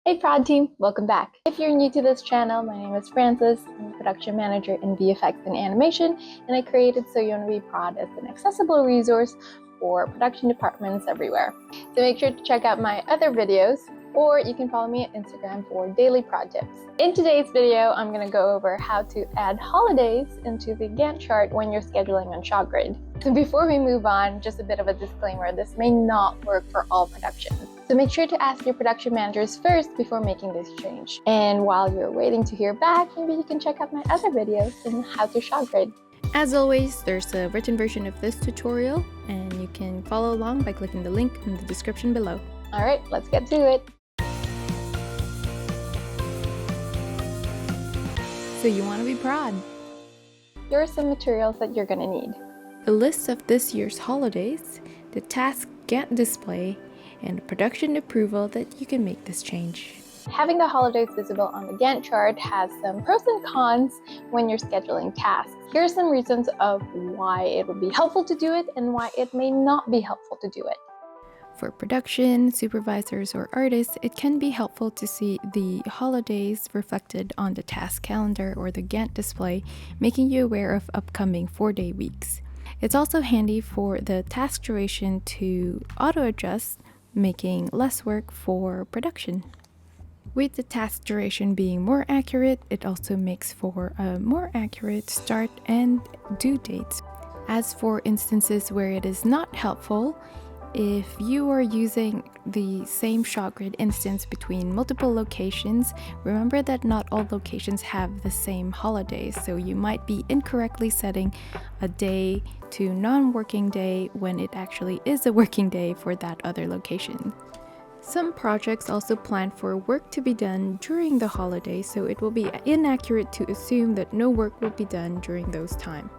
Hey Prod Team, welcome back. If you're new to this channel, my name is Francis. I'm a production manager in VFX and animation, and I created So You Wanna Be Prod as an accessible resource for production departments everywhere. So make sure to check out my other videos, or you can follow me on Instagram for daily prod tips. In today's video, I'm going to go over how to add holidays into the Gantt chart when you're scheduling on ShotGrid. So before we move on, just a bit of a disclaimer, this may not work for all productions. So make sure to ask your production managers first before making this change. And while you're waiting to hear back, maybe you can check out my other videos on how to ShotGrid. As always, there's a written version of this tutorial, and you can follow along by clicking the link in the description below. All right, let's get to it. So you want to be prod. Here are some materials that you're going to need. A list of this year's holidays, the task Gantt display, and production approval that you can make this change. Having the holidays visible on the Gantt chart has some pros and cons when you're scheduling tasks. Here are some reasons of why it would be helpful to do it and why it may not be helpful to do it. For production, supervisors, or artists, it can be helpful to see the holidays reflected on the task calendar or the Gantt display, making you aware of upcoming 4-day weeks. It's also handy for the task duration to auto-adjust, making less work for production. With the task duration being more accurate, it also makes for a more accurate start and due dates. As for instances where it is not helpful, if you are using the same ShotGrid instance between multiple locations, remember that not all locations have the same holidays, so you might be incorrectly setting a day to non-working day when it actually is a working day for that other location. Some projects also plan for work to be done during the holiday, so it will be inaccurate to assume that no work will be done during those times.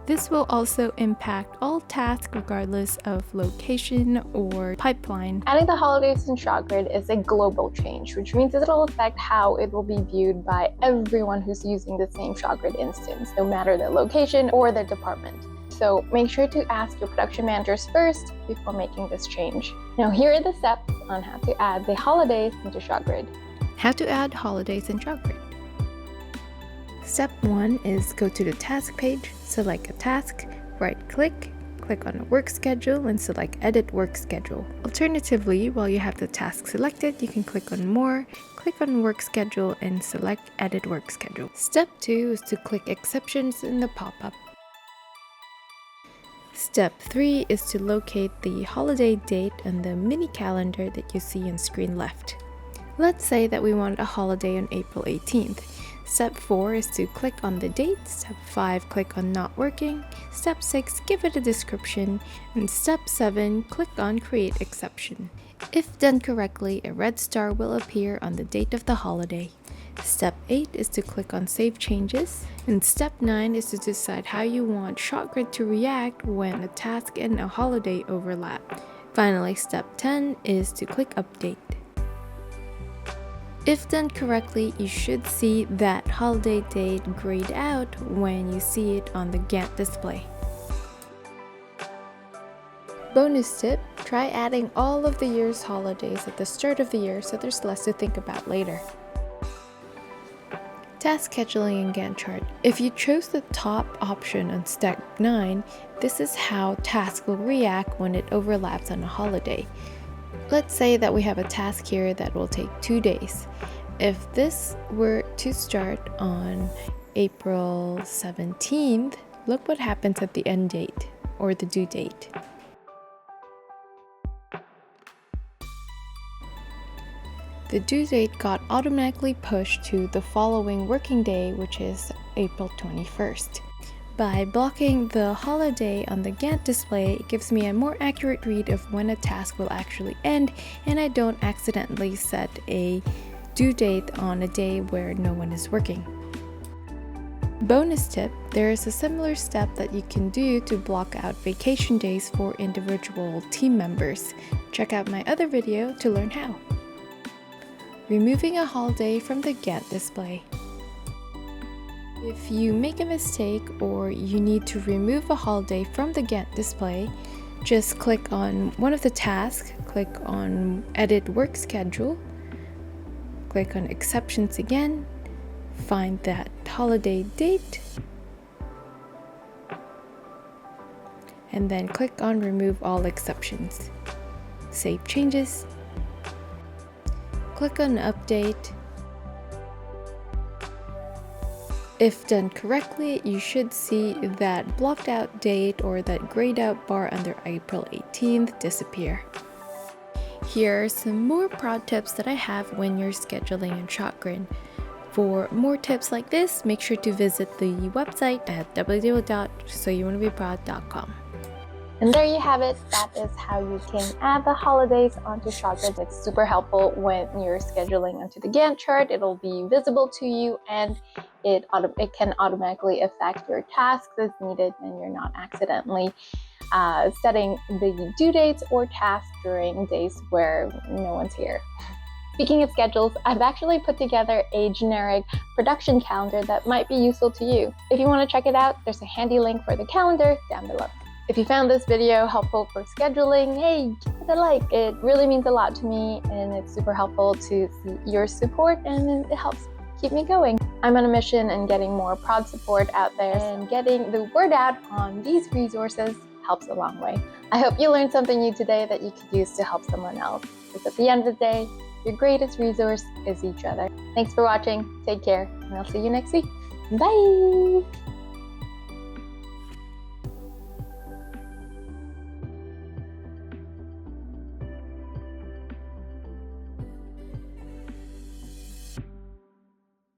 This will also impact all tasks regardless of location or pipeline. Adding the holidays in ShotGrid is a global change, which means that it'll affect how it will be viewed by everyone who's using the same ShotGrid instance, no matter the location or the department. So make sure to ask your production managers first before making this change. Now here are the steps on how to add the holidays into ShotGrid. How to add holidays in ShotGrid. Step 1 is go to the task page, select a task, right-click, click on Work Schedule, and select Edit Work Schedule. Alternatively, while you have the task selected, you can click on More, click on Work Schedule, and select Edit Work Schedule. Step 2 is to click Exceptions in the pop-up. Step 3 is to locate the holiday date on the mini calendar that you see on screen left. Let's say that we want a holiday on April 18th. Step 4 is to click on the date. Step 5, click on Not Working. Step 6, give it a description. And Step 7, click on Create Exception. If done correctly, a red star will appear on the date of the holiday. Step 8 is to click on Save Changes. And Step 9 is to decide how you want ShotGrid to react when a task and a holiday overlap. Finally, Step 10 is to click Update. If done correctly, you should see that holiday date grayed out when you see it on the Gantt display. Bonus tip, try adding all of the year's holidays at the start of the year so there's less to think about later. Task scheduling in Gantt chart. If you chose the top option on step 9, this is how tasks will react when it overlaps on a holiday. Let's say that we have a task here that will take 2 days. If this were to start on April 17th, look what happens at the end date or the due date. The due date got automatically pushed to the following working day, which is April 21st. By blocking the holiday on the Gantt display, it gives me a more accurate read of when a task will actually end, and I don't accidentally set a due date on a day where no one is working. Bonus tip, there is a similar step that you can do to block out vacation days for individual team members. Check out my other video to learn how. Removing a holiday from the Gantt display. If you make a mistake or you need to remove a holiday from the Gantt display, just click on one of the tasks, click on Edit Work Schedule, Click on exceptions again, find that holiday date, and then click on remove all exceptions. Save changes, click on update. If done correctly, you should see that blocked out date or that grayed out bar under April 18th disappear. Here are some more prod tips that I have when you're scheduling in ShotGrid. For more tips like this, make sure to visit the website at www.soyouwannabeprod.com. And there you have it. That is how you can add the holidays onto ShotGrid. It's super helpful when you're scheduling onto the Gantt chart. It'll be visible to you, and it can automatically affect your tasks as needed, and you're not accidentally setting the due dates or tasks during days where no one's here. Speaking of schedules, I've actually put together a generic production calendar that might be useful to you. If you want to check it out, there's a handy link for the calendar down below. If you found this video helpful for scheduling, hey, give it a like. It really means a lot to me, and it's super helpful to see your support, and it helps keep me going. I'm on a mission and getting more prod support out there, and getting the word out on these resources helps a long way. I hope you learned something new today that you could use to help someone else, because at the end of the day, your greatest resource is each other. Thanks for watching, take care, and I'll see you next week. Bye!